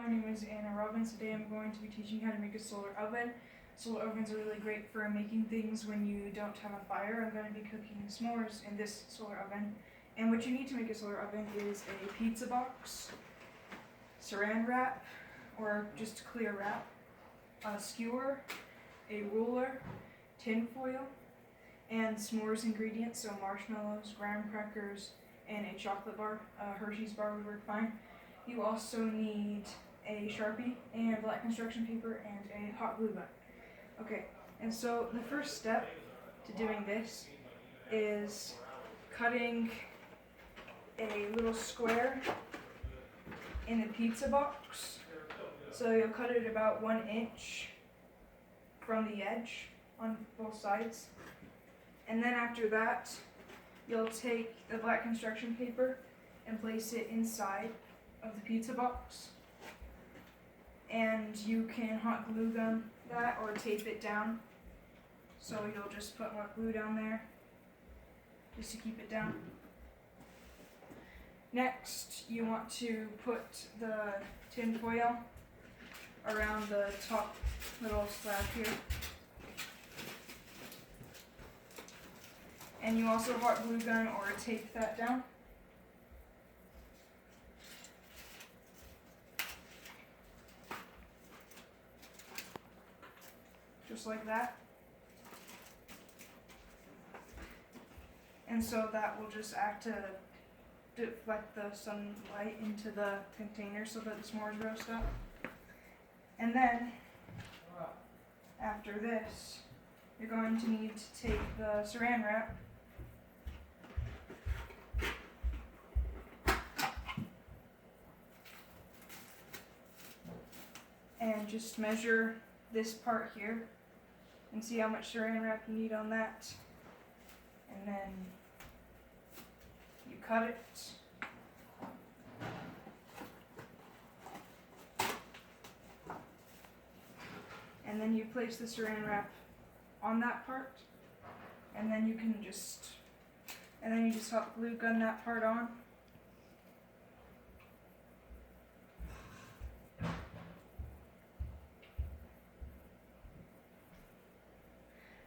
my name is Anna Robbins. Today I'm going to be teaching how to make a solar oven. Solar ovens are really great for making things when you don't have a fire. I'm going to be cooking s'mores in this solar oven. And what you need to make a solar oven is a pizza box, saran wrap, or just clear wrap, a skewer, a ruler, tin foil, and s'mores ingredients, so marshmallows, graham crackers, and a chocolate bar. Hershey's bar would work fine. You also need a Sharpie and black construction paper and a hot glue gun. Okay, and so the first step to doing this is cutting a little square in the pizza box. So you'll cut it about 1 inch from the edge on both sides. And then after that, you'll take the black construction paper and place it inside of the pizza box. And you can hot glue gun that or tape it down. So you'll just put hot glue down there just to keep it down. Next, you want to put the tin foil around the top little slab here. And you also hot glue gun or tape that down. Just like that. And so that will just act to deflect the sunlight into the container so that the s'mores roast up. And then, after this, you're going to need to take the saran wrap and just measure this part here and see how much saran wrap you need on that, and then you cut it. And then you place the saran wrap on that part, and then you just hot glue gun that part on.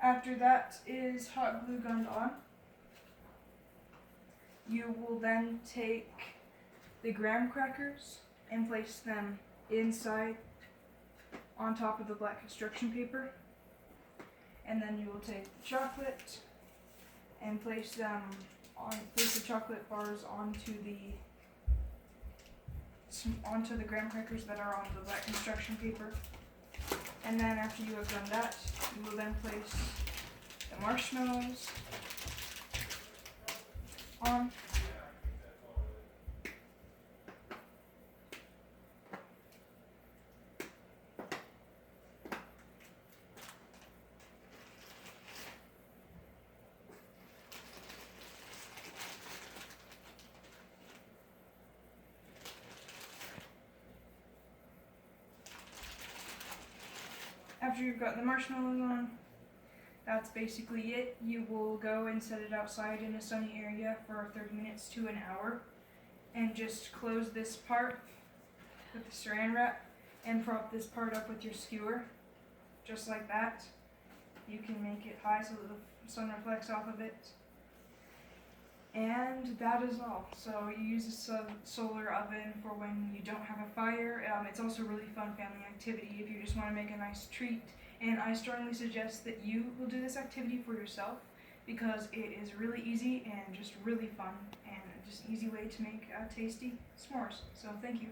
After that is hot glue gunned on, you will then take the graham crackers and place them inside on top of the black construction paper. And then you will take the chocolate and place the chocolate bars onto the graham crackers that are on the black construction paper. And then after you have done that, you will then place the marshmallows on. After you've got the marshmallows on, that's basically it. You will go and set it outside in a sunny area for 30 minutes to an hour, and just close this part with the saran wrap and prop this part up with your skewer, just like that. You can make it high so that the sun reflects off of it. And that is all. So you use a solar oven for when you don't have a fire. It's also a really fun family activity if you just want to make a nice treat. And I strongly suggest that you will do this activity for yourself because it is really easy and just really fun and just an easy way to make tasty s'mores. So thank you.